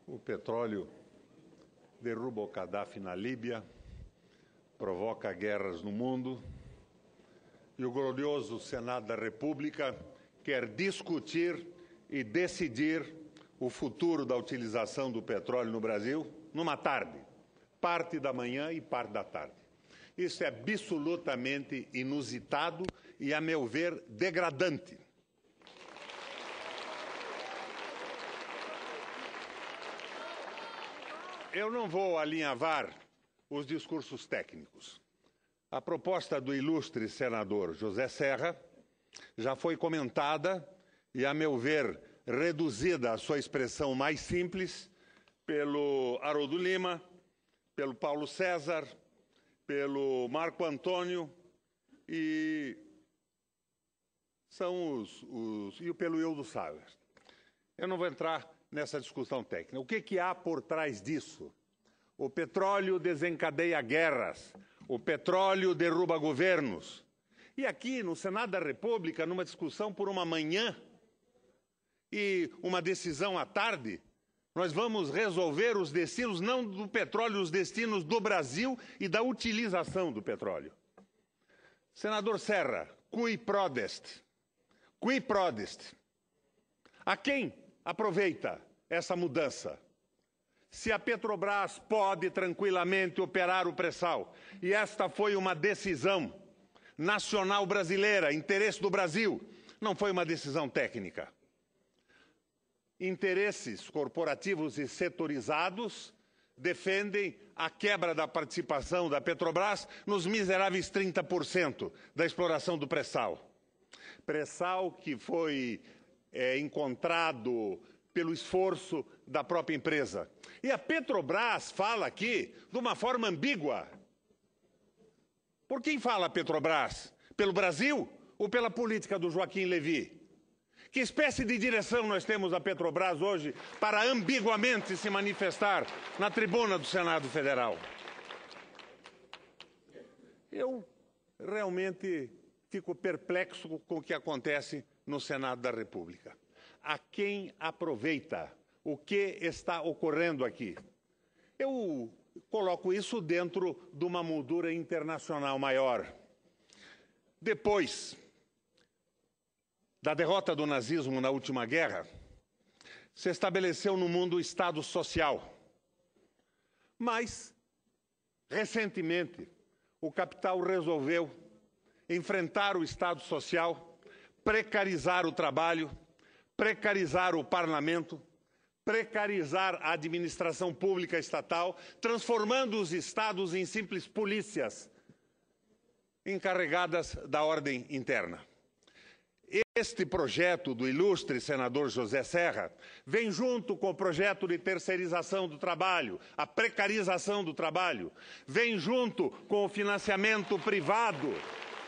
O petróleo derruba o Gaddafi na Líbia, provoca guerras no mundo, e o glorioso Senado da República quer discutir e decidir o futuro da utilização do petróleo no Brasil numa tarde, parte da manhã e parte da tarde. Isso é absolutamente inusitado e, a meu ver, degradante. Eu não vou alinhavar os discursos técnicos. A proposta do ilustre senador José Serra já foi comentada e, a meu ver, reduzida à sua expressão mais simples pelo Haroldo Lima, pelo Paulo César, pelo Marco Antônio e pelo Ildo Sauer. Eu não vou entrar nessa discussão técnica. O que há por trás disso? O petróleo desencadeia guerras, o petróleo derruba governos. E aqui, no Senado da República, numa discussão por uma manhã e uma decisão à tarde, nós vamos resolver os destinos, não do petróleo, os destinos do Brasil e da utilização do petróleo. Senador Serra, cui prodest? Cui prodest? A quem aproveita essa mudança? Se a Petrobras pode tranquilamente operar o pré-sal, e esta foi uma decisão nacional brasileira, interesse do Brasil, não foi uma decisão técnica. Interesses corporativos e setorizados defendem a quebra da participação da Petrobras nos miseráveis 30% da exploração do pré-sal. Pré-sal que foi encontrado pelo esforço da própria empresa. E a Petrobras fala aqui de uma forma ambígua. Por quem fala a Petrobras? Pelo Brasil ou pela política do Joaquim Levy? Que espécie de direção nós temos a Petrobras hoje para ambiguamente se manifestar na tribuna do Senado Federal? Eu realmente fico perplexo com o que acontece no Senado da República. A quem aproveita? O que está ocorrendo aqui? Eu coloco isso dentro de uma moldura internacional maior. Depois da derrota do nazismo na última guerra, se estabeleceu no mundo o Estado Social. Mas, recentemente, o capital resolveu enfrentar o Estado Social, precarizar o trabalho, precarizar o parlamento, precarizar a administração pública estatal, transformando os estados em simples polícias encarregadas da ordem interna. Este projeto do ilustre senador José Serra vem junto com o projeto de terceirização do trabalho, a precarização do trabalho, vem junto com o financiamento privado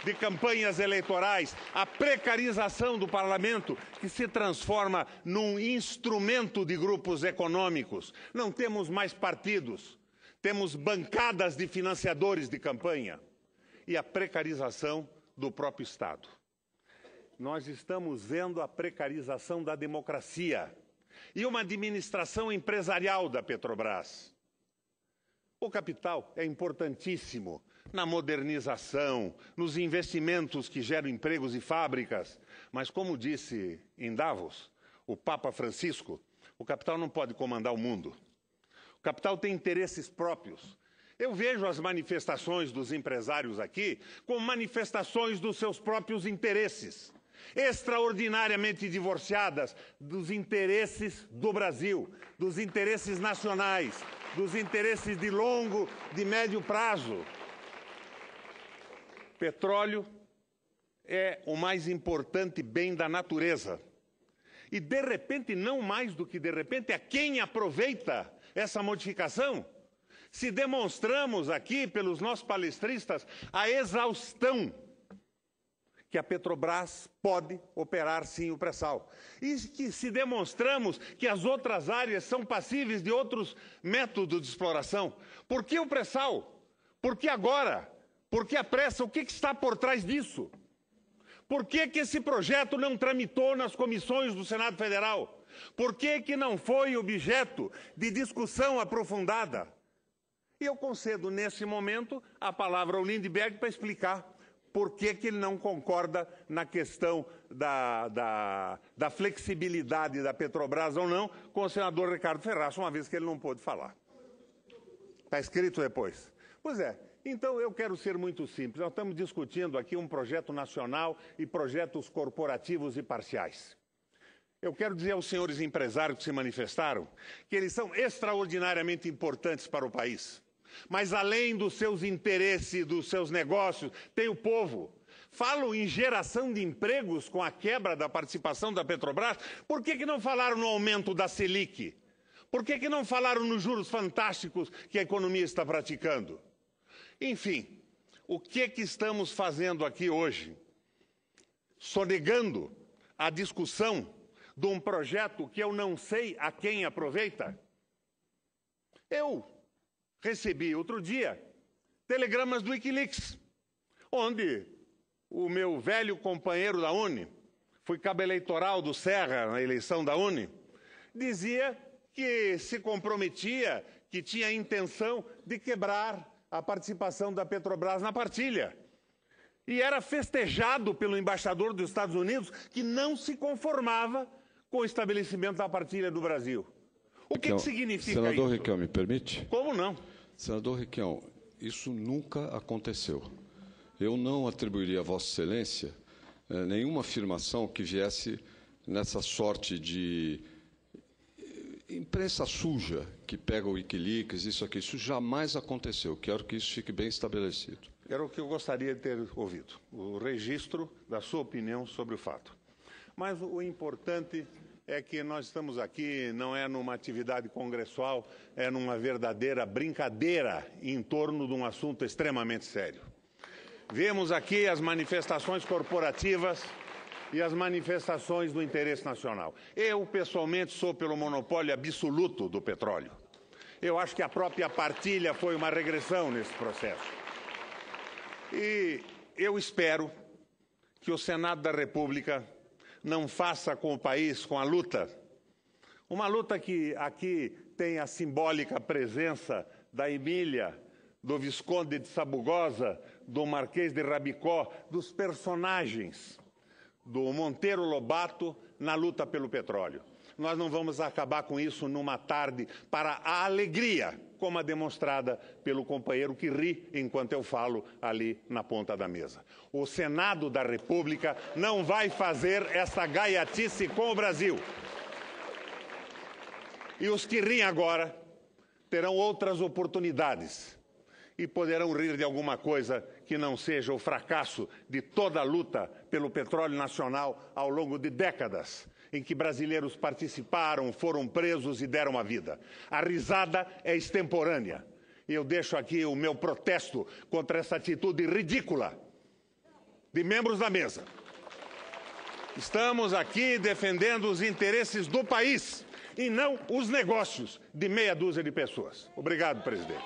de campanhas eleitorais, a precarização do parlamento, que se transforma num instrumento de grupos econômicos. Não temos mais partidos, temos bancadas de financiadores de campanha. E a precarização do próprio Estado. Nós estamos vendo a precarização da democracia e uma administração empresarial da Petrobras. O capital é importantíssimo na modernização, nos investimentos que geram empregos e fábricas. Mas, como disse em Davos o Papa Francisco, o capital não pode comandar o mundo. O capital tem interesses próprios. Eu vejo as manifestações dos empresários aqui como manifestações dos seus próprios interesses, extraordinariamente divorciadas dos interesses do Brasil, dos interesses nacionais, dos interesses de longo, de médio prazo. Petróleo é o mais importante bem da natureza. E, de repente, não mais do que de repente, é quem aproveita essa modificação. Se demonstramos aqui, pelos nossos palestristas, a exaustão que a Petrobras pode operar, sim, o pré-sal. E que se demonstramos que as outras áreas são passíveis de outros métodos de exploração. Por que o pré-sal? Por que agora? Por que a pressa? O que está por trás disso? Por que esse projeto não tramitou nas comissões do Senado Federal? Por que que não foi objeto de discussão aprofundada? E eu concedo, nesse momento, a palavra ao Lindbergh para explicar por que que ele não concorda na questão da flexibilidade da Petrobras ou não com o senador Ricardo Ferraz, uma vez que ele não pôde falar. Está escrito depois. Pois é. Então, eu quero ser muito simples. Nós estamos discutindo aqui um projeto nacional e projetos corporativos e parciais. Eu quero dizer aos senhores empresários que se manifestaram que eles são extraordinariamente importantes para o país. Mas, além dos seus interesses, dos seus negócios, tem o povo. Falam em geração de empregos com a quebra da participação da Petrobras. Por que que não falaram no aumento da Selic? Por que que não falaram nos juros fantásticos que a economia está praticando? Enfim, o que que estamos fazendo aqui hoje? Sonegando a discussão de um projeto que eu não sei a quem aproveita? Eu recebi outro dia telegramas do Wikileaks, onde o meu velho companheiro da UNE, fui cabo eleitoral do Serra na eleição da UNE, dizia que se comprometia, que tinha a intenção de quebrar a participação da Petrobras na partilha. E era festejado pelo embaixador dos Estados Unidos, que não se conformava com o estabelecimento da partilha do Brasil. O que significa isso? Senador Requião, me permite? Como não? Senador Requião, isso nunca aconteceu. Eu não atribuiria a Vossa Excelência nenhuma afirmação que viesse nessa sorte de imprensa suja que pega o Wikileaks, isso aqui. Isso jamais aconteceu. Quero que isso fique bem estabelecido. Era o que eu gostaria de ter ouvido, o registro da sua opinião sobre o fato. Mas o importante é que nós estamos aqui, não é numa atividade congressual, é numa verdadeira brincadeira em torno de um assunto extremamente sério. Vemos aqui as manifestações corporativas e as manifestações do interesse nacional. Eu, pessoalmente, sou pelo monopólio absoluto do petróleo. Eu acho que a própria partilha foi uma regressão nesse processo. E eu espero que o Senado da República não faça com o país, com a luta, uma luta que aqui tem a simbólica presença da Emília, do Visconde de Sabugosa, do Marquês de Rabicó, dos personagens do Monteiro Lobato na luta pelo petróleo. Nós não vamos acabar com isso numa tarde para a alegria, como a demonstrada pelo companheiro que ri enquanto eu falo ali na ponta da mesa. O Senado da República não vai fazer essa gaiatice com o Brasil. E os que riem agora terão outras oportunidades e poderão rir de alguma coisa que não seja o fracasso de toda a luta pelo petróleo nacional ao longo de décadas, em que brasileiros participaram, foram presos e deram a vida. A risada é extemporânea. E eu deixo aqui o meu protesto contra essa atitude ridícula de membros da mesa. Estamos aqui defendendo os interesses do país e não os negócios de meia dúzia de pessoas. Obrigado, presidente.